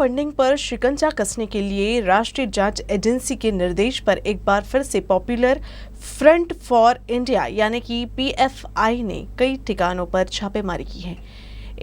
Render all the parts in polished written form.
Funding पर शिकंजा कसने के लिए राष्ट्रीय जांच एजेंसी के निर्देश पर एक बार फिर से पॉपुलर फ्रंट फॉर इंडिया यानी कि पीएफआई ने कई ठिकानों पर छापेमारी की है।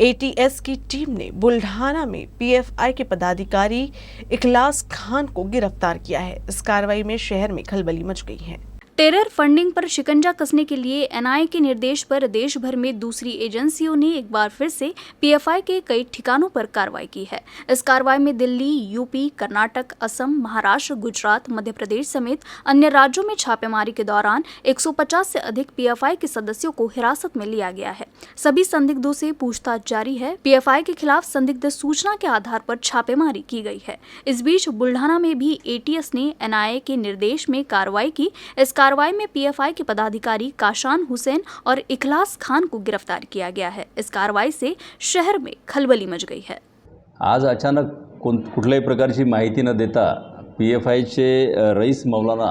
एटीएस की टीम ने बुल्ढाना में पीएफआई के पदाधिकारी इखलास खान को गिरफ्तार किया है। इस कार्रवाई में शहर में खलबली मच गई है। टेरर फंडिंग पर शिकंजा कसने के लिए एनआईए के निर्देश पर देश भर में दूसरी एजेंसियों ने एक बार फिर से पीएफआई के कई ठिकानों पर कार्रवाई की है। इस कार्रवाई में दिल्ली, यूपी, कर्नाटक, असम, महाराष्ट्र, गुजरात, मध्य प्रदेश समेत अन्य राज्यों में छापेमारी के दौरान 150 से अधिक पीएफआई के सदस्यों को हिरासत में लिया गया है। सभी संदिग्धों से पूछताछ जारी है। पीएफआई के खिलाफ संदिग्ध सूचना के आधार पर छापेमारी की गई है। इस बीच बुल्ढाना में भी एटीएस ने एनआईए के निर्देश में कार्रवाई की। इस कार्रवाई में पीएफआई के पदाधिकारी काशान हुसैन और इखलास खान को गिरफ्तार किया गया है। इस कार्रवाई से शहर में खलबली मच गई है। आज अचानक कुठल्याही प्रकारची माहिती न देता पीएफआयचे रईस मौलाना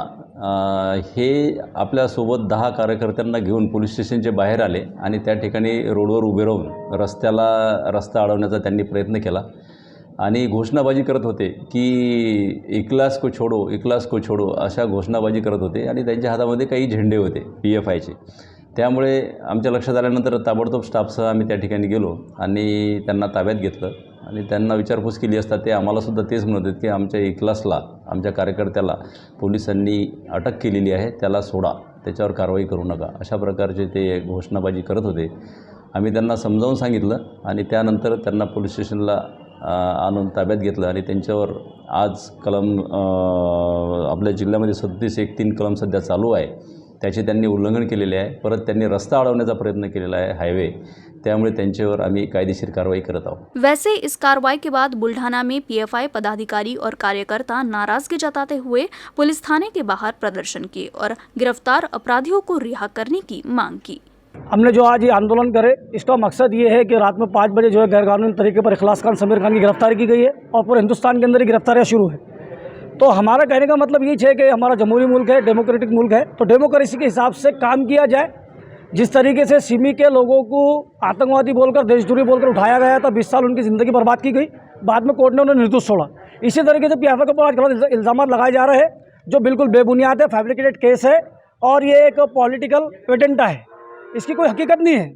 हे आपल्यासोबत 10 कार्यकर्त्यांना घेऊन पोलीस स्टेशनच्या बाहेर आले आणि त्या ठिकाणी रोडवर उभे राहून रस्ता अडवण्याचा त्यांनी प्रयत्न केला आणि घोषणाबाजी करत होते की इखलास को छोडो अशा घोषणाबाजी करत होते आणि त्यांच्या हातामध्ये काही झेंडे होते पीएफआयचे। त्यामुळे आमच्या लक्षात आल्यानंतर ताबडतोब स्टाफसह आम्ही त्या ठिकाणी गेलो आणि त्यांना ताब्यात घेतलं आणि त्यांना विचारपूस केली असता ते आम्हालासुद्धा तेच म्हणत होते की आमच्या इखलासला, आमच्या कार्यकर्त्याला पोलिसांनी अटक केलेली आहे, त्याला सोडा, त्याच्यावर कारवाई करू नका, अशा प्रकारचे ते घोषणाबाजी करत होते। आम्ही त्यांना समजावून सांगितलं आणि त्यानंतर त्यांना पोलीस स्टेशनला आणून ताब्यात घेतलं आणि त्यांच्यावर आज कलम आपल्या जिल्ह्यामध्ये 37(1)(3) कलम सध्या चालू आहे, त्याचे त्यांनी उल्लंघन केलेले आहे। परत त्यांनी रस्ता अडवण्याचा प्रयत्न केलेला आहे हाईवे, त्यामुळे त्यांच्यावर आम्ही कायदेशीर कारवाई करत आहोत। वैसे इस कार्रवाई के बाद बुल्ढाना में पीएफआई पदाधिकारी और कार्यकर्ता नाराजगी जताते हुए पुलिस थाने के बाहर प्रदर्शन किए और गिरफ्तार अपराधियों को रिहा करने की मांग की। हमने जो आज ये आंदोलन करे, इसका मकसद ये है कि रात में 5 बजे जो है गैरकानूनी तरीके पर इखलास खान, समीर खान की गिरफ्तारी की गई है और पूरे हिंदुस्तान के अंदर ही गिरफ्तारियाँ शुरू है। तो हमारा कहने का मतलब ये है कि हमारा जमहूरी मुल्क है, डेमोक्रेटिक मुल्क है, तो डेमोक्रेसी के हिसाब से काम किया जाए। जिस तरीके से सिमी के लोगों को आतंकवादी बोलकर, देशद्रोही बोलकर उठाया गया था, 20 साल उनकी ज़िंदगी बर्बाद की गई, बाद में कोर्ट ने उन्हें निर्दोष छोड़ा। इसी तरीके से पीएफआई के ऊपर आज गलत इल्ज़ाम लगाए जा रहे हैं जो बिल्कुल बेबुनियाद है, फैब्रिकेटेड केस है और ये एक पॉलिटिकल एजेंडा है, इसकी कोई हकीकत नहीं है।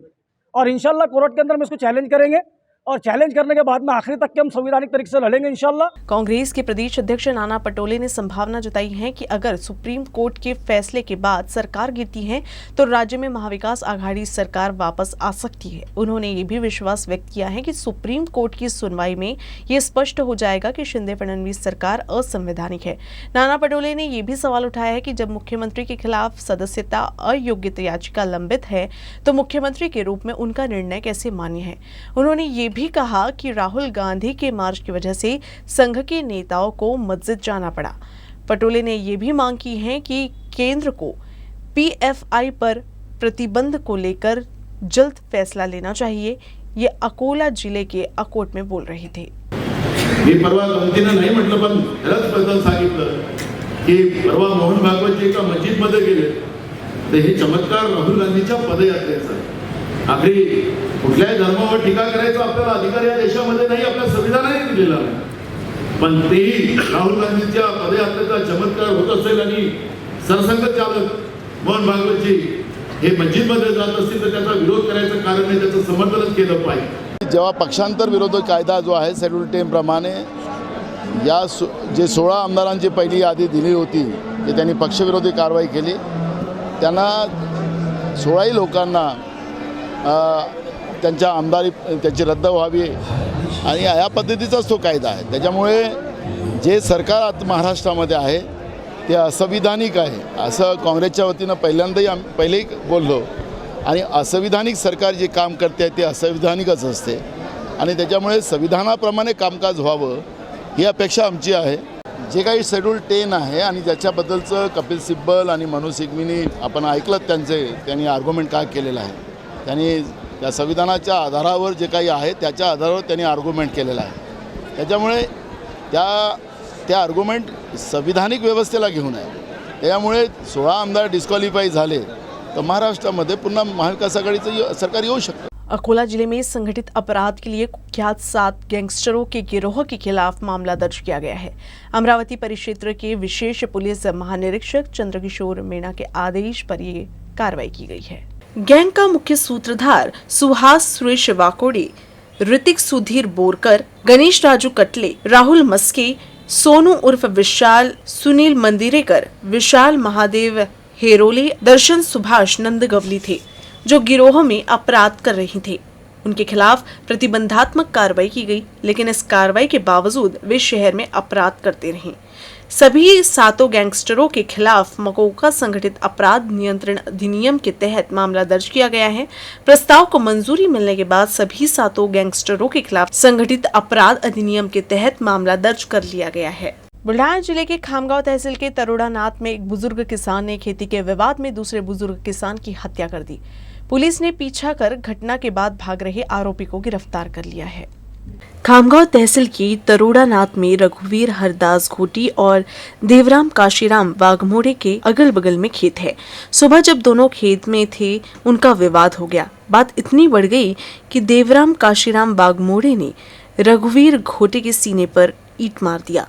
और इंशाल्लाह कोर्ट के अंदर हम इसको चैलेंज करेंगे और चैलेंज करने के बाद में आखिरी तक के हम संवैधानिक तरीके से लड़ेंगे इंशाल्लाह। कांग्रेस के प्रदेश अध्यक्ष नाना पटोले ने संभावना जताई है कि अगर सुप्रीम कोर्ट के फैसले के बाद सरकार गिरती है तो राज्य में महाविकास आघाड़ी सरकार वापस आ सकती है। उन्होंने ये भी विश्वास व्यक्त किया है कि सुप्रीम कोर्ट की सुनवाई में ये स्पष्ट हो जाएगा कि शिंदे फडणवीस सरकार असंवैधानिक है। नाना पटोले ने यह भी सवाल उठाया है कि जब मुख्यमंत्री के खिलाफ सदस्यता अयोग्यता याचिका लंबित है तो मुख्यमंत्री के रूप में उनका निर्णय कैसे मान्य है। उन्होंने ये भी कहा कि राहुल गांधी के मार्च की वजह से संघ के नेताओं को मस्जिद जाना पड़ा। पटोले ने यह भी मांग की है कि केंद्र को पीएफआई पर प्रतिबंध को लेकर जल्द फैसला लेना चाहिए। ये अकोला जिले के अकोट में बोल रहे थे। मी परवा गमतीनं नाही म्हटलं पण खरंच बद्दल सांगितलं की परवा मोहन भागवत जे का मस्जिदमध्ये गेले तर हे चमत्कार राहुल गांधीच्या पदयात्रेचा आखरी कुठल्याही धर्मावर टीका करायचा आपल्याला अधिकार या देशामध्ये नाही, आपल्या संविधानाने दिलेला नाही, पण तेही राहुल गांधीच्या पदयात्रेचा चमत्कार होत असेल आणि सरसंघ चालक मोहन भागवतजी हे मस्जिदमध्ये जात असतील तर त्याचा विरोध करायचं कारण नाही, त्याचं समर्थनच केलं पाहिजे। जेव्हा पक्षांतर विरोधक कायदा जो आहे शेड्यूल 10 प्रमाणे या जे 16 आमदारांची पहिली यादी दिली होती की त्यांनी पक्षविरोधी कारवाई केली, त्यांना 16 लोकांना त्यांच्या आमदारी त्याची रद्द व्हावी आणि या पद्धतीचाच तो कायदा आहे। त्याच्यामुळे जे सरकार महाराष्ट्रामध्ये आहे ते असंविधानिक आहे असं काँग्रेसच्या वतीनं पहिलेही बोललो आणि असंविधानिक सरकार जे काम करते ते असंविधानिकच असते आणि त्याच्यामुळे संविधानाप्रमाणे कामकाज व्हावं ही अपेक्षा आमची आहे। जे काही शेड्यूल 10 आहे आणि त्याच्याबद्दलचं कपिल सिब्बल आणि मनोज सिंघवीनी आपण ऐकलं त्यांनी आर्ग्युमेंट काय केलेलं आहे, त्यांनी त्या संविधानाच्या आधारावर जे काही आहे त्याच्या आधारावर त्यांनी आर्ग्युमेंट केलेला आहे। त्याच्यामुळे त्या आर्ग्युमेंट संविधानिक व्यवस्थेला घेऊन आहे। त्यामुळे 16 आमदार डिस्क्वालिफाय झाले तर महाराष्ट्रामध्ये पुन्हा महाविकास आघाडीचं सरकार येऊ शकतं। अकोला जिले में संगठित अपराध के लिए कुख्यात 7 गैंगस्टरों के गिरोह के खिलाफ मामला दर्ज किया गया है। अमरावती परिक्षेत्र के विशेष पुलिस महानिरीक्षक चंद्रकिशोर मीणा के आदेश पर ये कार्रवाई की गई है। गैंग का मुख्य सूत्रधार सुहास सुरेश वाकोड़े, ऋतिक सुधीर बोरकर, गणेश राजू कटले, राहुल मस्के, सोनू उर्फ विशाल, सुनील मंदिरेकर, विशाल महादेव हेरोले, दर्शन सुभाष नंदगवली थे, जो गिरोह में अपराध कर रहे थे। उनके खिलाफ प्रतिबंधात्मक कार्रवाई की गई, लेकिन इस कार्रवाई के बावजूद वे शहर में अपराध करते रहे। सभी 7 गैंगस्टरों के खिलाफ मकोका संगठित अपराध नियंत्रण अधिनियम के तहत मामला दर्ज किया गया है। प्रस्ताव को मंजूरी मिलने के बाद सभी 7 गैंगस्टरों के खिलाफ संगठित अपराध अधिनियम के तहत मामला दर्ज कर लिया गया है। बुल्ढाना जिले के खामगांव तहसील के तरोड़ानाथ में एक बुजुर्ग किसान ने खेती के विवाद में दूसरे बुजुर्ग किसान की हत्या कर दी। पुलिस ने पीछा कर घटना के बाद भाग रहे आरोपी को गिरफ्तार कर लिया है। खामगांव तहसील की तरोड़ानाथ में रघुवीर हरदास घोटी और देवराम काशीराम वाघमोड़े के अगल बगल में खेत है। सुबह जब दोनों खेत में थे, उनका विवाद हो गया। बात इतनी बढ़ गई कि देवराम काशीराम वाघमोड़े ने रघुवीर घोटी के सीने पर ईंट मार दिया।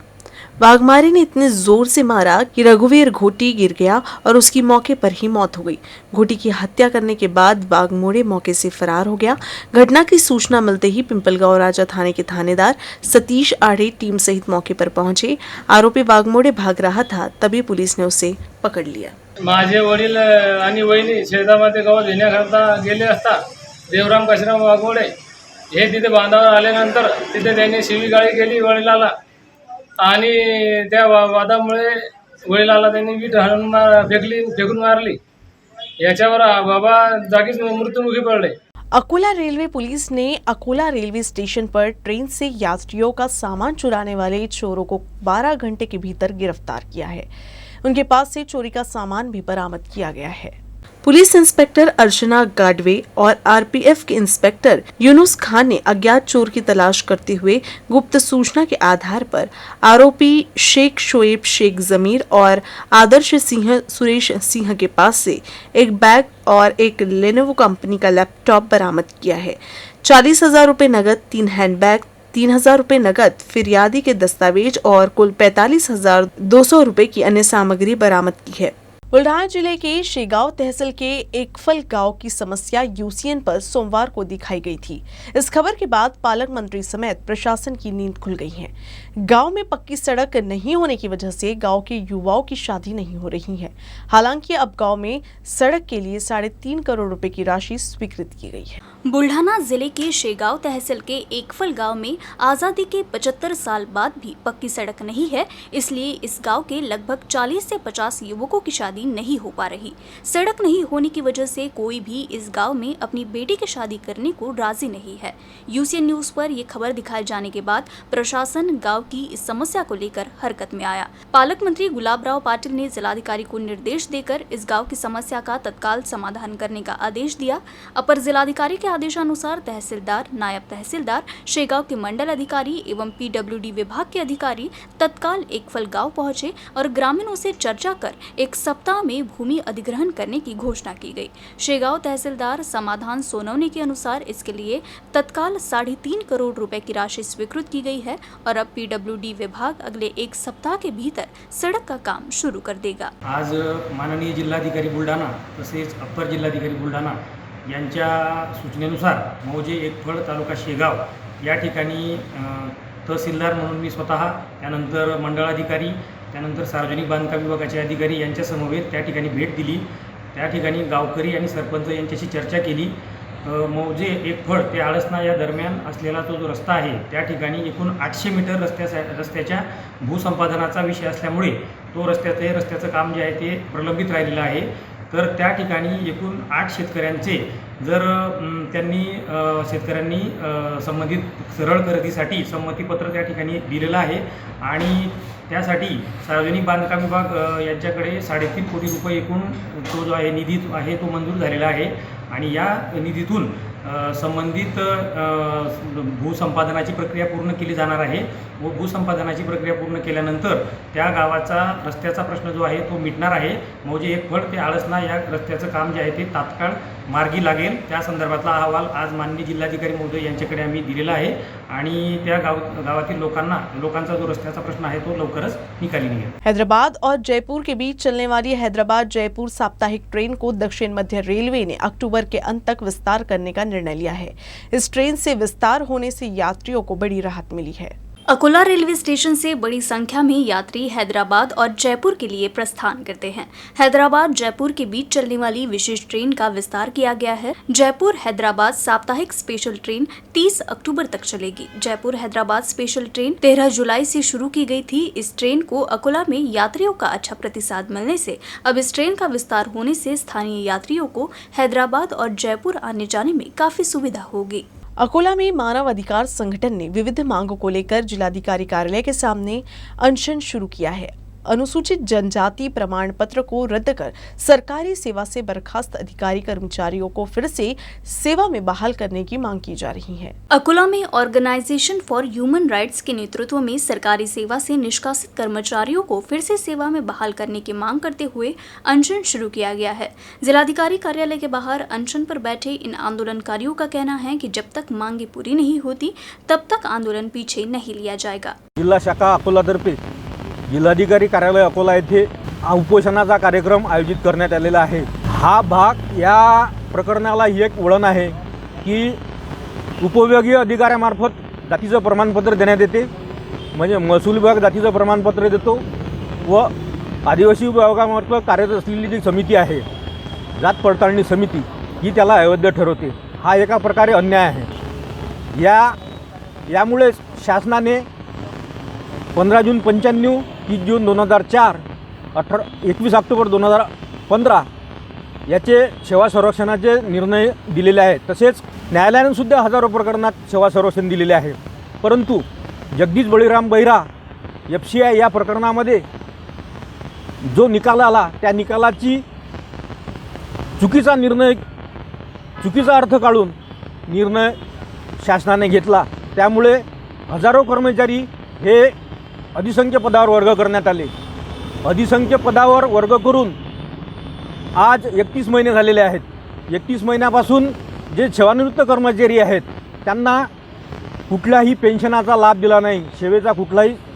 वाघमारे ने इतने जोर से मारा कि रघुवीर घोटी गिर गया और उसकी मौके पर ही मौत हो गई। घोटी की हत्या करने के बाद वाघमोड़े मौके से फरार हो गया। घटना की सूचना मिलते ही पिंपलगांव राजा थाने के थानेदार सतीश आड़े टीम सहित मौके पर पहुंचे। आरोपी वाघमोड़े भाग रहा था, तभी पुलिस ने उसे पकड़ लिया। माझे वडील आणि वहिनी शेतामध्ये गवत घेण्याकरता गेले असता देवराम काशीराम वाघमोडे हे तिथे बांधावर आल्यानंतर तिथे त्यांनी शिवीगाळी केली वडिलाला आणि त्या वादामुळे वडिलाला त्यांनी वीट हाणून फेकून मारली। याच्यावर बाबा जागीच मृत्युमुखी पडले। अकोला रेलवे पुलिस ने अकोला रेलवे स्टेशन पर ट्रेन से यात्रियों का सामान चुराने वाले चोरों को 12 घंटे के भीतर गिरफ्तार किया है। उनके पास से चोरी का सामान भी बरामद किया गया है। पुलिस इंस्पेक्टर अर्चना गाडवे और आरपीएफ के इंस्पेक्टर यूनुस खान ने अज्ञात चोर की तलाश करते हुए गुप्त सूचना के आधार पर आरोपी शेख शोएब शेख जमीर और आदर्श सिंह सुरेश सिंह के पास से एक बैग और एक लेनोवो कंपनी का लैपटॉप बरामद किया है। 40,000 रुपए नकद, 3 हैंडबैग, 3,000 रुपए नकद, फिरियादी के दस्तावेज और कुल 45,200 रुपए की अन्य सामग्री बरामद की है। बुल्ढाना जिले के शेगांव तहसील के एकफल गांव की समस्या यूसीएन पर सोमवार को दिखाई गई थी। इस खबर के बाद पालक मंत्री समेत प्रशासन की नींद खुल गई है। गांव में पक्की सड़क नहीं होने की वजह से गांव के युवाओं की शादी नहीं हो रही है। हालांकि अब गांव में सड़क के लिए 3.5 करोड़ रुपए की राशि स्वीकृत की गई है। बुल्ढाना जिले के शेगांव तहसील के एकफल गांव में आज़ादी के 75 साल बाद भी पक्की सड़क नहीं है, इसलिए इस गांव के लगभग 40 से 50 युवकों की शादी नहीं हो पा रही। सड़क नहीं होने की वजह से कोई भी इस गांव में अपनी बेटी की शादी करने को राजी नहीं है। यूसीएन न्यूज पर यह खबर दिखाए जाने के बाद प्रशासन गांव की इस समस्या को लेकर हरकत में आया। पालक मंत्री गुलाबराव पाटिल ने जिलाधिकारी को निर्देश देकर इस गांव की समस्या का तत्काल समाधान करने का आदेश दिया। अपर जिलाधिकारी के आदेशानुसार तहसीलदार, नायब तहसीलदार, शेगांव के मंडल अधिकारी एवं पीडब्ल्यूडी विभाग के अधिकारी तत्काल एकफल गांव पहुंचे और ग्रामीणों से चर्चा कर एक सप्ताह में भूमि अधिग्रहण करने की घोषणा की गई। शेगांव तहसीलदार समाधान सोनवने के अनुसार इसके लिए तत्काल 3.5 करोड़ रुपए की राशि स्वीकृत की गई है और अब पीडब्ल्यूडी विभाग अगले एक सप्ताह के भीतर सड़क का काम शुरू कर देगा। आज माननीय जिल्हाधिकारी बुलढाणा तसेच अप्पर जिल्हाधिकारी बुलढाणा यांच्या सूचनेनुसार मौजे एकफळ तालुका शेगाव या ठिकाणी तहसीलदार म्हणून मी स्वतः, त्यानंतर मंडळाधिकारी, त्यानंतर सार्वजनिक बांधकाम विभागाचे अधिकारी यांच्या समवेत त्या ठिकाणी भेट दिली। त्या ठिकाणी गावकरी आणि सरपंच यांच्याशी चर्चा केली। मौजे एकफळ ते आळसना या दरम्यान असलेला तो जो रस्ता आहे त्या ठिकाणी एकूण 800 मीटर रस्त्याच्या भूसंपादनाचा विषय असल्यामुळे तो रस्त्याचं काम जे आहे ते प्रलंबित राहिलेलं आहे। तर त्या ठिकाणी एकूण 8 शेतकऱ्यांचे जर त्यांनी शेतकऱ्यांनी संबंधित सरळ खरेदीसाठी संमतीपत्र त्या ठिकाणी दिलेलं आहे आणि त्यासाठी सार्वजनिक बांधकाम विभाग यांच्याकडे 3.5 कोटी रुपये एकूण तो जो आहे निधी आहे तो मंजूर झालेला आहे आणि या निधीतून संबंधित भूसंपादनाची प्रक्रिया पूर्ण केली जाणार आहे व भूसंपादनाची प्रक्रिया पूर्ण केल्यानंतर त्या गावाचा रस्त्याचा प्रश्न जो आहे तो मिटणार आहे. मौजे एकफळ ते आळसना या रस्त्याचं काम जे आहे ते तात्काळ मार्गी लागेल. त्या संदर्भातला अहवाल आज माननीय जिल्हाधिकारी महोदय यांच्याकडे आम्ही दिलेला आहे आणि त्या गावातील लोकांचा जो रस्त्याचा प्रश्न आहे तो लवकरच निकाली निघेल. हैदराबाद और जयपुर के बीच चलने वाली हैदराबाद जयपुर साप्ताहिक ट्रेन को दक्षिण मध्य रेलवे ने अक्टूबर के अंत तक विस्तार करने का निर्णय लिया है. इस ट्रेन से विस्तार होने से यात्रियों को बड़ी राहत मिली है. अकोला रेलवे स्टेशन से बड़ी संख्या में यात्री हैदराबाद और जयपुर के लिए प्रस्थान करते हैं. हैदराबाद जयपुर के बीच चलने वाली विशेष ट्रेन का विस्तार किया गया है. जयपुर हैदराबाद साप्ताहिक स्पेशल ट्रेन 30 अक्टूबर तक चलेगी. जयपुर हैदराबाद स्पेशल ट्रेन 13 जुलाई से शुरू की गई थी. इस ट्रेन को अकोला में यात्रियों का अच्छा प्रतिसाद मिलने से अब इस ट्रेन का विस्तार होने से स्थानीय यात्रियों को हैदराबाद और जयपुर आने जाने में काफी सुविधा होगी. अकोला में मानव अधिकार संगठन ने विविध मांगों को लेकर जिलाधिकारी कार्यालय के सामने अनशन शुरू किया है. अनुसूचित जनजाति प्रमाण पत्र को रद्द कर सरकारी सेवा से बर्खास्त अधिकारी कर्मचारियों को फिर से सेवा में बहाल करने की मांग की जा रही है. अकोला में ऑर्गेनाइजेशन फॉर ह्यूमन राइट्स के नेतृत्व में सरकारी सेवा से निष्कासित कर्मचारियों को फिर से सेवा में बहाल करने की मांग करते हुए अनशन शुरू किया गया है. जिलाधिकारी कार्यालय के बाहर अनशन पर बैठे इन आंदोलनकारियों का कहना है कि जब तक मांगे पूरी नहीं होती तब तक आंदोलन पीछे नहीं लिया जाएगा. जिल्हा शाखा अकोलातर्फे जिल्हाधिकारी कार्यालय अकोला येथे उपोषणाचा कार्यक्रम आयोजित करण्यात आलेला आहे. हा भाग या प्रकरणाला ही एक वळण आहे की उपविभागीय अधिकाऱ्यामार्फत जातीचं प्रमाणपत्र देण्यात येते. म्हणजे महसूल विभाग जातीचं प्रमाणपत्र देतो व आदिवासी विभागामार्फत कार्यरत असलेली जी समिती आहे जात पडताळणी समिती ही त्याला अवैध ठरवते. हा एका प्रकारे अन्याय आहे. यामुळे शासनाने 15 जून 95, 30 जून 2004, 21 ऑक्टोबर 2015 याचे सेवा संरक्षणाचे निर्णय दिलेले आहेत. तसेच न्यायालयाने सुद्धा हजारो प्रकरणात सेवा संरक्षण दिलेले आहे. परंतु जगदीश बळीराम बैरा FCI या प्रकरणामध्ये जो निकाल आला त्या निकालाची चुकीचा अर्थ काढून निर्णय शासनाने घेतला. त्यामुळे हजारो कर्मचारी हे अधिसंख्य पदावर वर्ग करण्यात आले. अधिसंख्य पदावर वर्ग करून आज 31 महिने झालेले आहेत. 31 महिन्यापासून जे सेवानिवृत्त कर्मचारी आहेत त्यांना कुठल्याही पेन्शनाचा लाभ दिला नाही.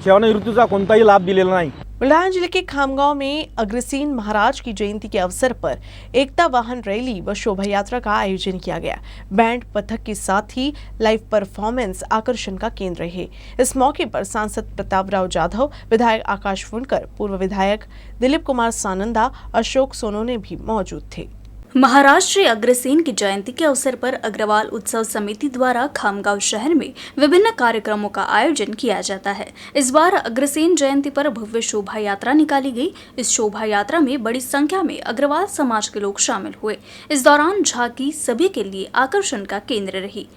सेवानिवृत्तीचा कोणताही लाभ दिलेला नाही. बुलढाणा जिले के खामगांव में अग्रसेन महाराज की जयंती के अवसर पर एकता वाहन रैली व शोभा यात्रा का आयोजन किया गया. बैंड पथक के साथ ही लाइव परफॉर्मेंस आकर्षण का केंद्र रहे. इस मौके पर सांसद प्रतापराव जाधव, विधायक आकाश फुंडकर, पूर्व विधायक दिलीप कुमार सानंदा, अशोक सोनोने भी मौजूद थे. महाराज श्री अग्रसेन की जयंती के अवसर पर अग्रवाल उत्सव समिति द्वारा खामगांव शहर में विभिन्न कार्यक्रमों का आयोजन किया जाता है. इस बार अग्रसेन जयंती पर भव्य शोभा यात्रा निकाली गई. इस शोभा यात्रा में बड़ी संख्या में अग्रवाल समाज के लोग शामिल हुए. इस दौरान झांकी सभी के लिए आकर्षण का केंद्र रही.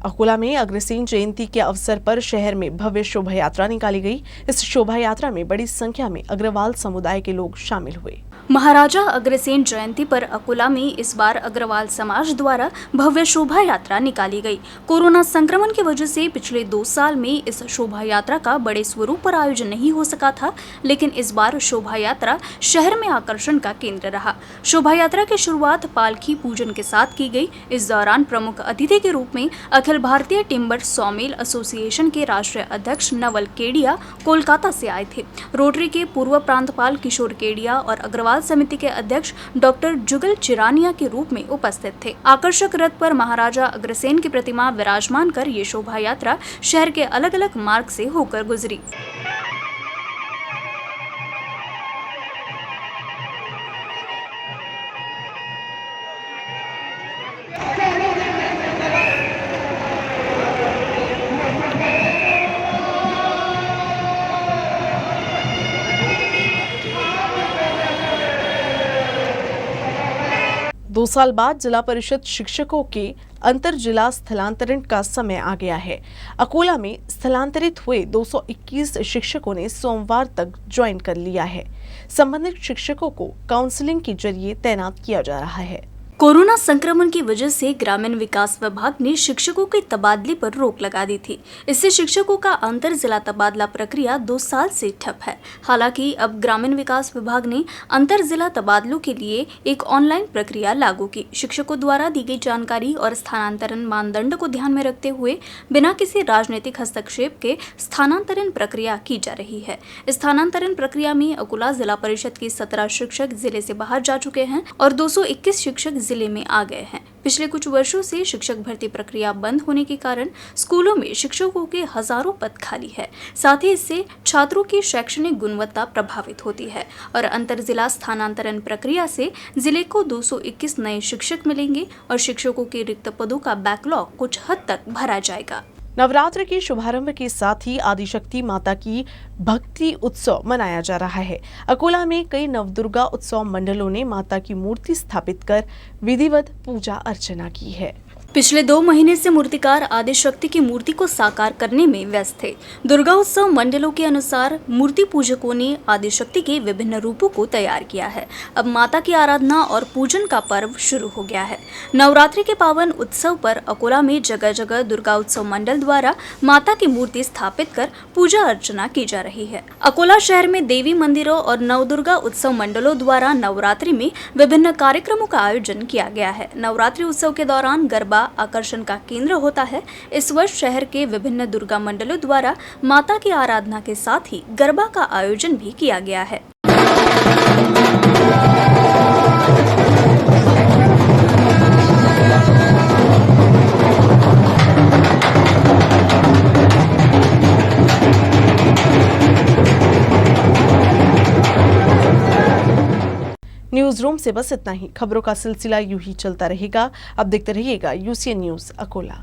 अकोला में अग्रसेन जयंती के अवसर पर शहर में भव्य शोभा यात्रा निकाली गई. इस शोभा यात्रा में बड़ी संख्या में अग्रवाल समुदाय के लोग शामिल हुए. महाराजा अग्रसेन जयंती पर अकोला में इस बार अग्रवाल समाज द्वारा भव्य शोभा यात्रा निकाली गई. कोरोना संक्रमण की वजह से पिछले 2 साल में इस शोभा यात्रा का बड़े स्वरूप पर आयोजन नहीं हो सका था, लेकिन इस बार शोभा यात्रा शहर में आकर्षण का केंद्र रहा. शोभा यात्रा की शुरुआत पालकी पूजन के साथ की गई. इस दौरान प्रमुख अतिथि के रूप में अखिल भारतीय टिम्बर सॉमिल एसोसिएशन के राष्ट्रीय अध्यक्ष नवल केडिया कोलकाता से आए थे. रोटरी के पूर्व प्रांतपाल किशोर केडिया और अग्रवाल समिति के अध्यक्ष डॉक्टर जुगल चिरानिया के रूप में उपस्थित थे. आकर्षक रथ पर महाराजा अग्रसेन की प्रतिमा विराजमान कर ये शोभा यात्रा शहर के अलग अलग मार्ग से होकर गुजरी. 2 साल बाद जिला परिषद शिक्षकों के अंतर जिला स्थलांतरण का समय आ गया है। अकोला में स्थलांतरित हुए 221 शिक्षकों ने सोमवार तक ज्वाइन कर लिया है। संबंधित शिक्षकों को काउंसलिंग के जरिए तैनात किया जा रहा है। कोरोना संक्रमण की वजह से ग्रामीण विकास विभाग ने शिक्षकों के तबादले पर रोक लगा दी थी। इससे शिक्षकों का अंतर जिला तबादला प्रक्रिया 2 साल से ठप है। हालांकि अब ग्रामीण विकास विभाग ने अंतर जिला तबादलों के लिए एक ऑनलाइन प्रक्रिया लागू की। शिक्षकों द्वारा दी गई जानकारी और स्थानांतरण मानदंड को ध्यान में रखते हुए बिना किसी राजनीतिक हस्तक्षेप के स्थानांतरण प्रक्रिया की जा रही है। स्थानांतरण प्रक्रिया में अकोला जिला परिषद के 17 शिक्षक जिले से बाहर जा चुके हैं और 221 शिक्षक जिले में आ गए हैं। पिछले कुछ वर्षों से शिक्षक भर्ती प्रक्रिया बंद होने के कारण स्कूलों में शिक्षकों के हजारों पद खाली है। साथ ही इससे छात्रों की शैक्षणिक गुणवत्ता प्रभावित होती है और अंतर जिला स्थानांतरण प्रक्रिया से जिले को 221 नए शिक्षक मिलेंगे और शिक्षकों के रिक्त पदों का बैकलॉग कुछ हद तक भरा जाएगा। नवरात्र के शुभारंभ के साथ ही आदिशक्ति माता की भक्ति उत्सव मनाया जा रहा है। अकोला में कई नवदुर्गा उत्सव मंडलों ने माता की मूर्ति स्थापित कर विधिवत पूजा अर्चना की है। पिछले 2 महीने से मूर्तिकार आदिशक्ति की मूर्ति को साकार करने में व्यस्त थे। दुर्गा उत्सव मंडलों के अनुसार मूर्ति पूजकों ने आदिशक्ति के विभिन्न रूपों को तैयार किया है। अब माता की आराधना और पूजन का पर्व शुरू हो गया है। नवरात्रि के पावन उत्सव पर अकोला में जगह जगह दुर्गा उत्सव मंडल द्वारा माता की मूर्ति स्थापित कर पूजा अर्चना की जा रही है। अकोला शहर में देवी मंदिरों और नवदुर्गा उत्सव मंडलों द्वारा नवरात्रि में विभिन्न कार्यक्रमों का आयोजन किया गया है। नवरात्रि उत्सव के दौरान गरबा आकर्षण का केंद्र होता है। इस वर्ष शहर के विभिन्न दुर्गा मंडलों द्वारा माता की आराधना के साथ ही गरबा का आयोजन भी किया गया है। न्यूज रूम से बस इतना ही। खबरों का सिलसिला यूं ही चलता रहेगा। अब देखते रहिएगा UCN न्यूज अकोला।